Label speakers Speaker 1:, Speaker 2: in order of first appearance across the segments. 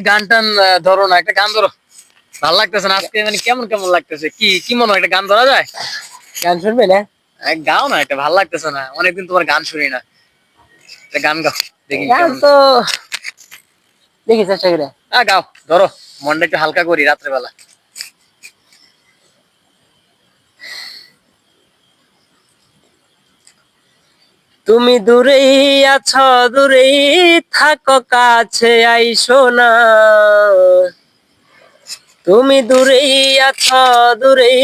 Speaker 1: গান টান ধরো না, একটা গান ধরো। ভালো লাগতেছে না আজকে, মানে কেমন কেমন লাগতেছে, কি কি মনে হয় একটা গান ধরা যায়?
Speaker 2: গান শুনবে না?
Speaker 1: গাও না, একটা ভালো লাগতেছে না, অনেকদিন তোমার গান শুনি না, একটা গান গাও দেখি
Speaker 2: গান
Speaker 1: কেমন।
Speaker 2: তো দেখি চেষ্টা করে।
Speaker 1: গাও, ধরো, মনটা একটু হালকা করি রাত্রেবেলা।
Speaker 2: তুমি দূরেই আছো, দূরেই থাকো, কাছে আইসো না। তুমি দূরেই আছো, দূরেই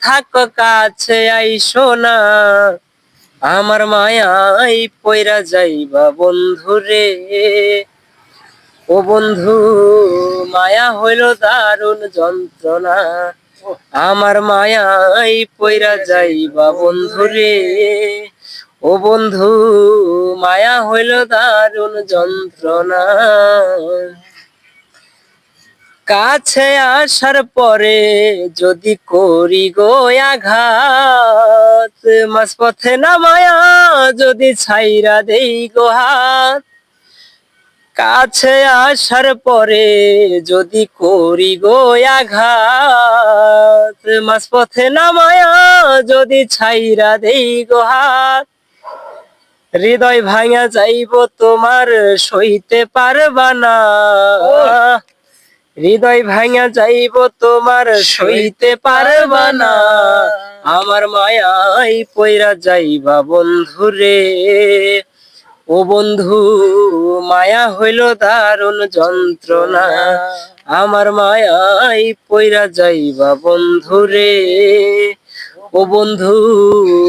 Speaker 2: থাকো, কাছে আইসো না। আমার মায়াই পয়রা যাইবা বন্ধু রে। ও বন্ধু, মায়া হইল দারুণ যন্ত্রণা। আমার মায়াই পয়রা যাইবা বন্ধু রে। ও বন্ধু, মায়া হইল দারুণ যন্ত্রণা। কাছে আসার পরে যদি করি গো আঘাত, মাঝপথে নামায়া যদি ছাইরা দেই গো হাত। কাছে আসার পরে যদি করি গো আঘাত, মাঝপথে নামায়া যদি ছাইরা দেই গো হাত। হৃদয় ভাঙা যাইব তোমার, সইতে পারবা না। হৃদয় ভাঙা যাইব তোমার, সইতে পারবা না। আমার মায়াই পয়রা যাইবা বন্ধু রে। ও বন্ধু, মায়া হইল দারুণ যন্ত্রণা। আমার মায়াই পয়রা যাইবা বন্ধু রে। ও বন্ধু,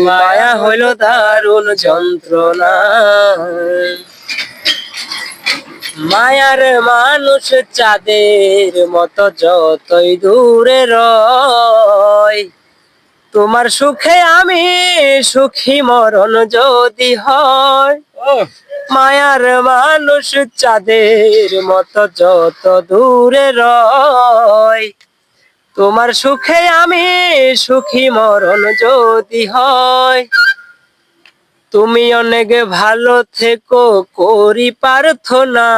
Speaker 2: মায়া হইল দারুণ যন্ত্রণা। মায়ার মানুষ চাঁদের মতো যতই দূরে রয়, তোমার সুখে আমি সুখী মরণ যদি হয়। মায়ার মানুষ চাঁদের মতো যত দূরে রয়, তোমার সুখে আমি সুখী মরণ যদি হয়। তুমি অনেক ভালো থেকো করি প্রার্থনা।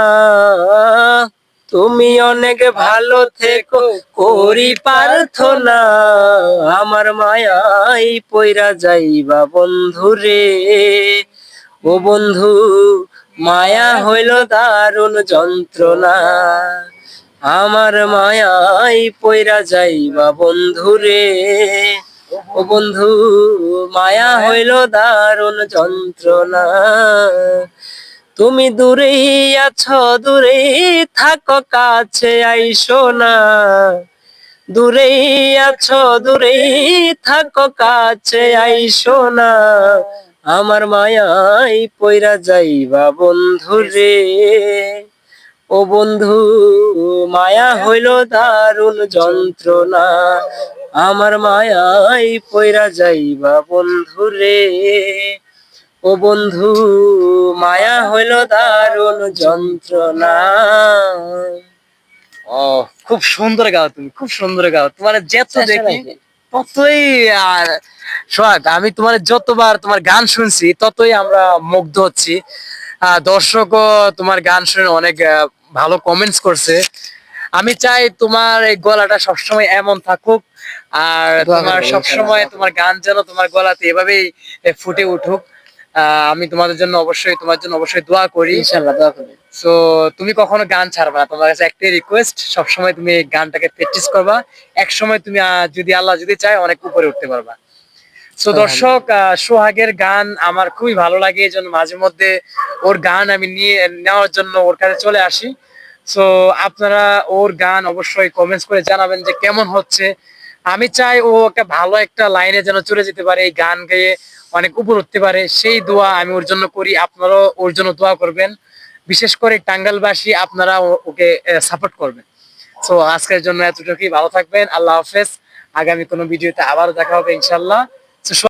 Speaker 2: তুমি অনেক ভালো থেকো করি প্রার্থনা। আমার মায়াই পয়রা যাইবা বন্ধু রে। ও বন্ধু, মায়া হইল দারুণ যন্ত্রণা। আমার মায়াই পয়রা যাইবা বন্ধু রে। ও বন্ধু, মায়া হইল দারুণ যন্ত্রণা। তুমি দূরেই আছো, দূরেই থাকো, কাছে আইসো না। দূরেই আছো, দূরেই থাকো, কাছে আইসো না। আমার মায়াই পয়রা যাইবা বন্ধু রে। ও বন্ধু, মায়া হইল দারুণ যন্ত্রণা। আমার মায়াই পয়রা যাইবা বন্ধু রে। ও বন্ধু, মায়া হইল দারুণ যন্ত্রণা।
Speaker 1: ও, খুব সুন্দর গাও, তুমি খুব সুন্দর গাও, তোমার যত দেখি ততই সোহাগ, আমি তোমার যতবার তোমার গান শুনছি ততই আমরা মুগ্ধ হচ্ছি। দর্শকও তোমার গান শুনে অনেক ভালো কমেন্টস করছে। আমি চাই তোমার এই গলাটা সবসময় এমন থাকুক, আর তোমার সবসময় তোমার গান যেন তোমার গলাতে এভাবেই ফুটে উঠুক। আমি তোমাদের জন্য অবশ্যই, তোমার জন্য অবশ্যই দোয়া করি,
Speaker 2: ইনশাআল্লাহ দোয়া করবেন।
Speaker 1: সো তুমি কখনো গান ছাড়বা না, তোমার কাছে একটাই রিকোয়েস্ট, সবসময় তুমি গানটাকে প্র্যাকটিস করবা। এক সময় তুমি যদি আল্লাহ যদি চায় অনেক উপরে উঠতে পারবা। সো দর্শক, সোহাগের গান আমার খুবই ভালো লাগে, এই জন্য মাঝে মধ্যে ওর গান আমি নেওয়ার জন্য ওর কাছে চলে আসি। সো আপনারা ওর গান অবশ্যই কমেন্টস করে জানাবেন যে কেমন হচ্ছে। আমি চাই ও একটা ভালো একটা লাইনে যেন চলে যেতে পারে, এই গান গেয়ে অনেক উপর উঠতে পারে, সেই দোয়া আমি ওর জন্য করি। আপনারাও ওর জন্য দোয়া করবেন, বিশেষ করে টাঙ্গাইলবাসী আপনারা ওকে সাপোর্ট করবেন। সো আজকের জন্য এতটুকুই, ভালো থাকবেন, আল্লাহ হাফেজ। আগামী কোনো ভিডিওতে আবারও দেখা হবে ইনশাল্লাহ।